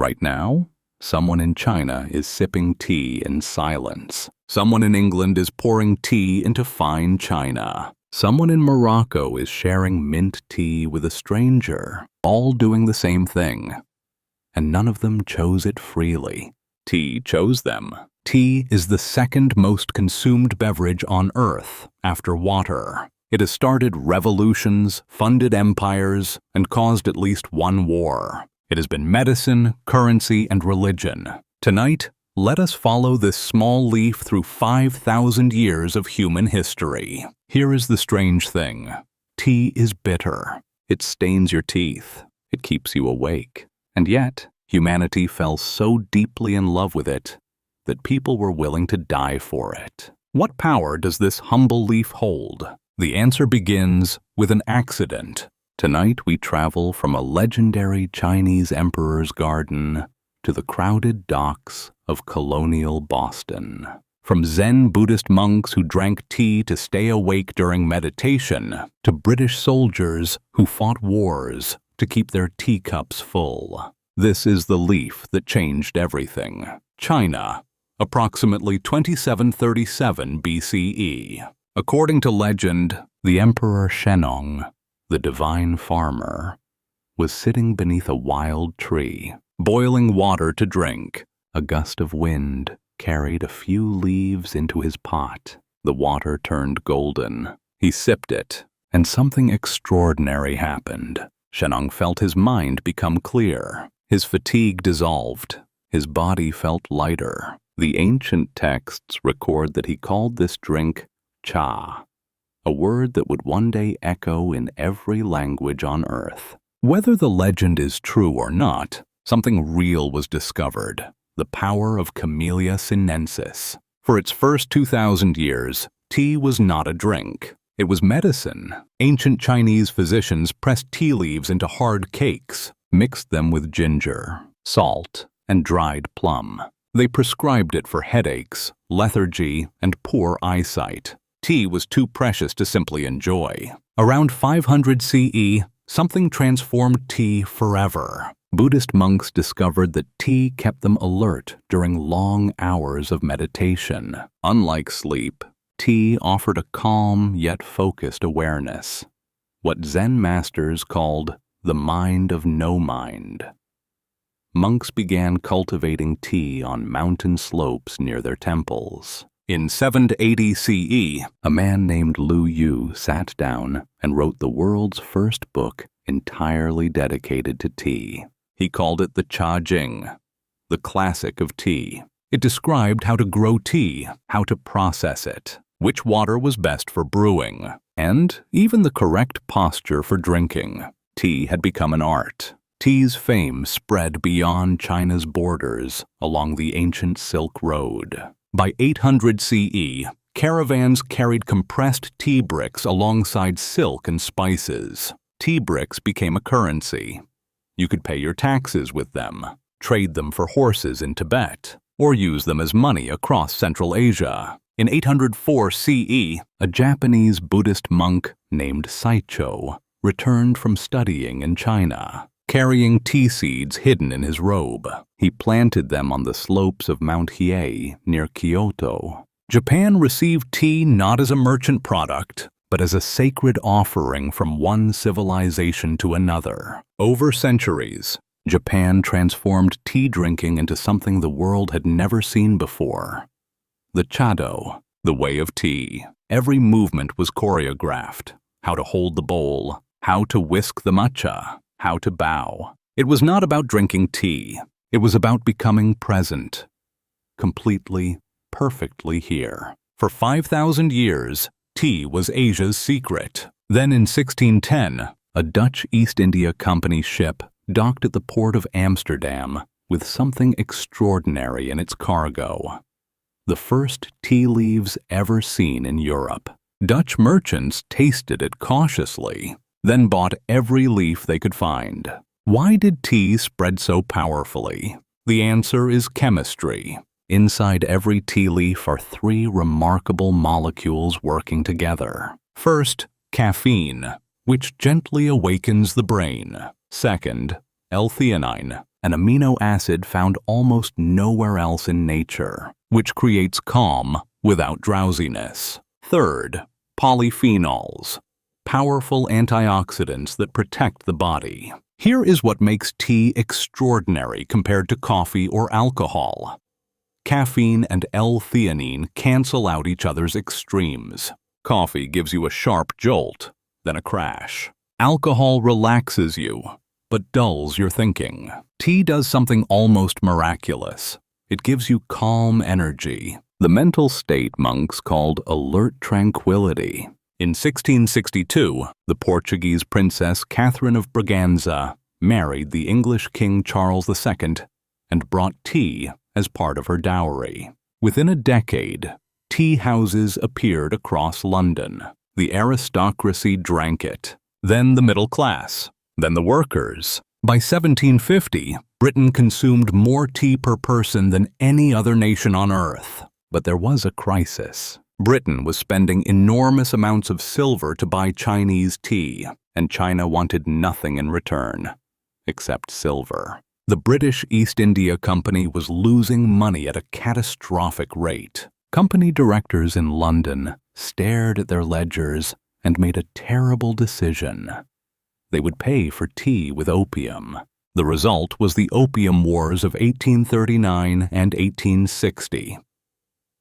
Right now, someone in China is sipping tea in silence. Someone in England is pouring tea into fine china. Someone in Morocco is sharing mint tea with a stranger, all doing the same thing. And none of them chose it freely. Tea chose them. Tea is the second most consumed beverage on Earth after water. It has started revolutions, funded empires, and caused at least one war. It has been medicine, currency, and religion. Tonight, let us follow this small leaf through 5,000 years of human history. Here is the strange thing. Tea is bitter. It stains your teeth. It keeps you awake. And yet, humanity fell so deeply in love with it that people were willing to die for it. What power does this humble leaf hold? The answer begins with an accident. Tonight we travel from a legendary Chinese emperor's garden to the crowded docks of Colonial Boston. From Zen Buddhist monks who drank tea to stay awake during meditation, to British soldiers who fought wars to keep their teacups full. This is the leaf that changed everything. China, approximately 2737 BCE. According to legend, the Emperor Shennong, the divine farmer, was sitting beneath a wild tree, boiling water to drink. A gust of wind carried a few leaves into his pot. The water turned golden. He sipped it, and something extraordinary happened. Shennong felt his mind become clear. His fatigue dissolved. His body felt lighter. The ancient texts record that he called this drink cha, a word that would one day echo in every language on earth. Whether the legend is true or not, something real was discovered: the power of Camellia sinensis. For its first 2,000 years, tea was not a drink. It was medicine. Ancient Chinese physicians pressed tea leaves into hard cakes, mixed them with ginger, salt, and dried plum. They prescribed it for headaches, lethargy, and poor eyesight. Tea was too precious to simply enjoy. Around 500 CE, something transformed tea forever. Buddhist monks discovered that tea kept them alert during long hours of meditation. Unlike sleep, tea offered a calm yet focused awareness, what Zen masters called the mind of no mind. Monks began cultivating tea on mountain slopes near their temples. In 780 CE, a man named Lu Yu sat down and wrote the world's first book entirely dedicated to tea. He called it the Cha Jing, the classic of tea. It described how to grow tea, how to process it, which water was best for brewing, and even the correct posture for drinking. Tea had become an art. Tea's fame spread beyond China's borders along the ancient Silk Road. By 800 CE, caravans carried compressed tea bricks alongside silk and spices. Tea bricks became a currency. You could pay your taxes with them, trade them for horses in Tibet, or use them as money across Central Asia. In 804 CE, a Japanese Buddhist monk named Saicho returned from studying in China, carrying tea seeds hidden in his robe. He planted them on the slopes of Mount Hiei near Kyoto. Japan received tea not as a merchant product, but as a sacred offering from one civilization to another. Over centuries, Japan transformed tea drinking into something the world had never seen before. The chado, the way of tea. Every movement was choreographed: how to hold the bowl, how to whisk the matcha, how to bow. It was not about drinking tea. It was about becoming present, completely, perfectly here. For 5,000 years, tea was Asia's secret. Then in 1610, a Dutch East India Company ship docked at the port of Amsterdam with something extraordinary in its cargo: the first tea leaves ever seen in Europe. Dutch merchants tasted it cautiously, then bought every leaf they could find. Why did tea spread so powerfully? The answer is chemistry. Inside every tea leaf are three remarkable molecules working together. First, caffeine, which gently awakens the brain. Second, L-theanine, an amino acid found almost nowhere else in nature, which creates calm without drowsiness. Third, polyphenols, powerful antioxidants that protect the body. Here is what makes tea extraordinary compared to coffee or alcohol. Caffeine and L-theanine cancel out each other's extremes. Coffee gives you a sharp jolt, then a crash. Alcohol relaxes you, but dulls your thinking. Tea does something almost miraculous. It gives you calm energy, the mental state monks called alert tranquility. In 1662, the Portuguese princess Catherine of Braganza married the English King Charles II and brought tea as part of her dowry. Within a decade, tea houses appeared across London. The aristocracy drank it, then the middle class, then the workers. By 1750, Britain consumed more tea per person than any other nation on earth. But there was a crisis. Britain was spending enormous amounts of silver to buy Chinese tea, and China wanted nothing in return, except silver. The British East India Company was losing money at a catastrophic rate. Company directors in London stared at their ledgers and made a terrible decision. They would pay for tea with opium. The result was the Opium Wars of 1839 and 1860.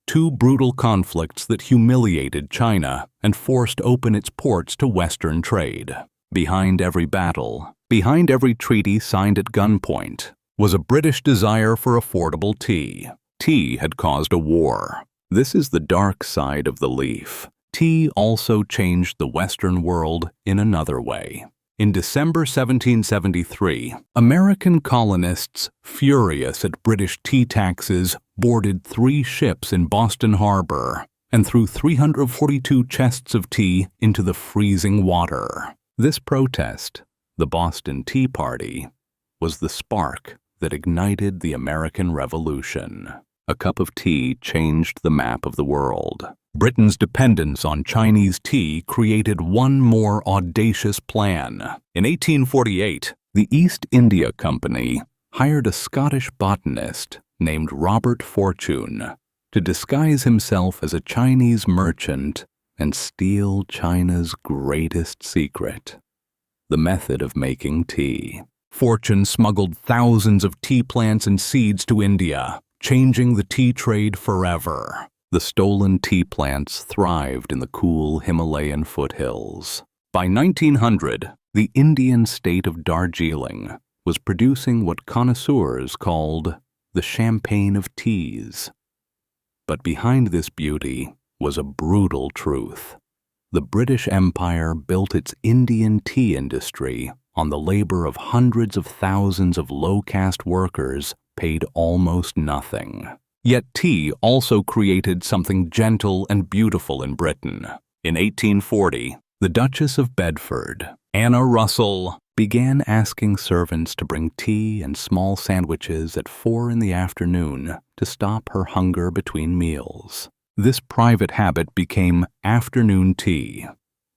Two brutal conflicts that humiliated China and forced open its ports to Western trade. Behind every battle, behind every treaty signed at gunpoint, was a British desire for affordable tea. Tea had caused a war. This is the dark side of the leaf. Tea also changed the Western world in another way. In December 1773, American colonists, furious at British tea taxes, boarded 3 ships in Boston Harbor and threw 342 chests of tea into the freezing water. This protest, the Boston Tea Party, was the spark that ignited the American Revolution. A cup of tea changed the map of the world. Britain's dependence on Chinese tea created one more audacious plan. In 1848, the East India Company hired a Scottish botanist named Robert Fortune to disguise himself as a Chinese merchant and steal China's greatest secret, the method of making tea. Fortune smuggled thousands of tea plants and seeds to India, changing the tea trade forever. The stolen tea plants thrived in the cool Himalayan foothills. By 1900, the Indian state of Darjeeling was producing what connoisseurs called the champagne of teas. But behind this beauty was a brutal truth. The British Empire built its Indian tea industry on the labor of hundreds of thousands of low-caste workers paid almost nothing. Yet tea also created something gentle and beautiful in Britain. In 1840, the Duchess of Bedford, Anna Russell, began asking servants to bring tea and small sandwiches at 4 in the afternoon to stop her hunger between meals. This private habit became afternoon tea,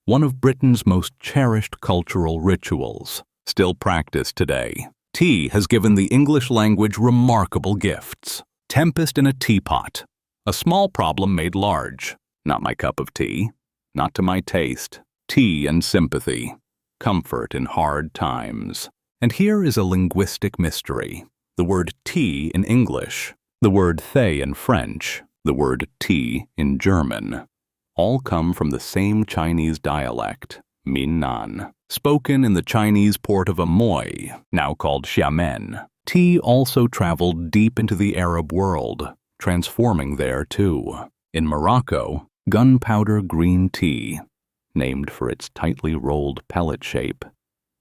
one of Britain's most cherished cultural rituals, still practiced today. Tea has given the English language remarkable gifts. Tempest in a teapot, a small problem made large. Not my cup of tea, not to my taste. Tea and sympathy, comfort in hard times. And here is a linguistic mystery. The word tea in English, the word thé in French, the word tea in German, all come from the same Chinese dialect, Minnan, spoken in the Chinese port of Amoy, now called Xiamen. Tea also traveled deep into the Arab world, transforming there too. In Morocco, gunpowder green tea, named for its tightly rolled pellet shape,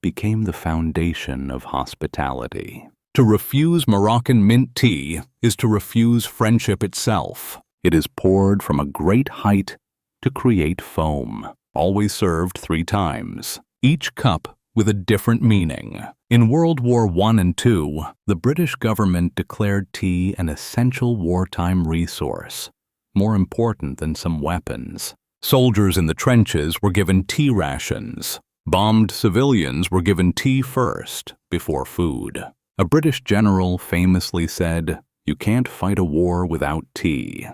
became the foundation of hospitality. To refuse Moroccan mint tea is to refuse friendship itself. It is poured from a great height to create foam, always served 3 times, each cup with a different meaning. In World War I and II, the British government declared tea an essential wartime resource, more important than some weapons. Soldiers in the trenches were given tea rations. Bombed civilians were given tea first, before food. A British general famously said, "You can't fight a war without tea."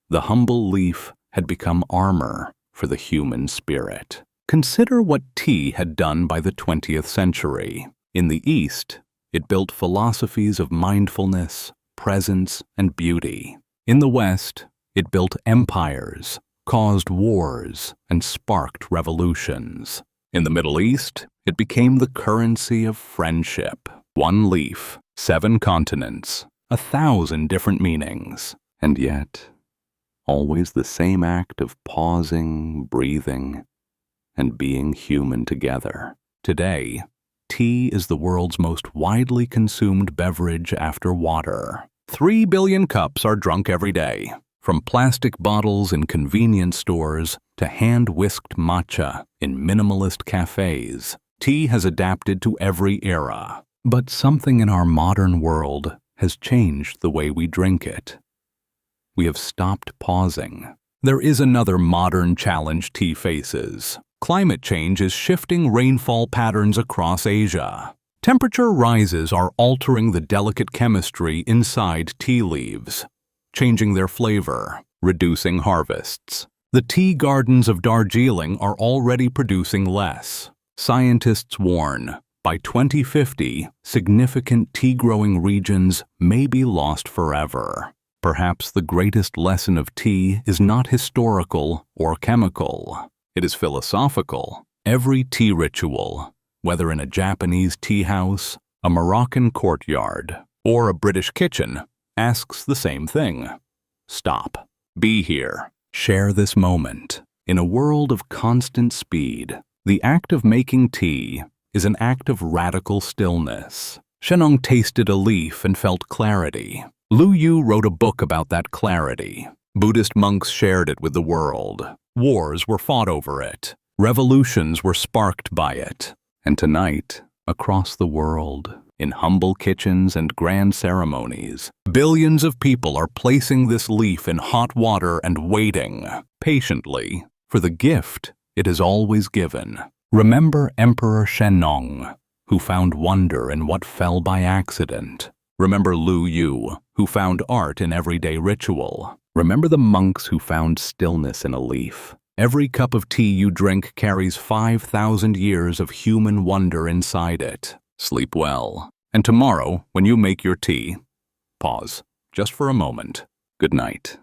The humble leaf had become armor for the human spirit. Consider what tea had done by the 20th century. In the East, it built philosophies of mindfulness, presence, and beauty. In the West, it built empires, caused wars, and sparked revolutions. In the Middle East, it became the currency of friendship. One leaf, 7 continents, 1,000 different meanings. And yet, always the same act of pausing, breathing, and being human together. Today, tea is the world's most widely consumed beverage after water. 3 billion cups are drunk every day, from plastic bottles in convenience stores to hand-whisked matcha in minimalist cafes. Tea has adapted to every era. But something in our modern world has changed the way we drink it. We have stopped pausing. There is another modern challenge tea faces. Climate change is shifting rainfall patterns across Asia. Temperature rises are altering the delicate chemistry inside tea leaves, changing their flavor, reducing harvests. The tea gardens of Darjeeling are already producing less. Scientists warn, by 2050, significant tea-growing regions may be lost forever. Perhaps the greatest lesson of tea is not historical or chemical. It is philosophical. Every tea ritual, whether in a Japanese tea house, a Moroccan courtyard, or a British kitchen, asks the same thing. Stop. Be here. Share this moment. In a world of constant speed, the act of making tea is an act of radical stillness. Shenong tasted a leaf and felt clarity. Lu Yu wrote a book about that clarity. Buddhist monks shared it with the world. Wars were fought over it. Revolutions were sparked by it. And tonight, across the world, in humble kitchens and grand ceremonies, billions of people are placing this leaf in hot water and waiting, patiently, for the gift it has always given. Remember Emperor Shennong, who found wonder in what fell by accident. Remember Lu Yu, who found art in everyday ritual. Remember the monks who found stillness in a leaf. Every cup of tea you drink carries 5,000 years of human wonder inside it. Sleep well. And tomorrow, when you make your tea, pause, just for a moment. Good night.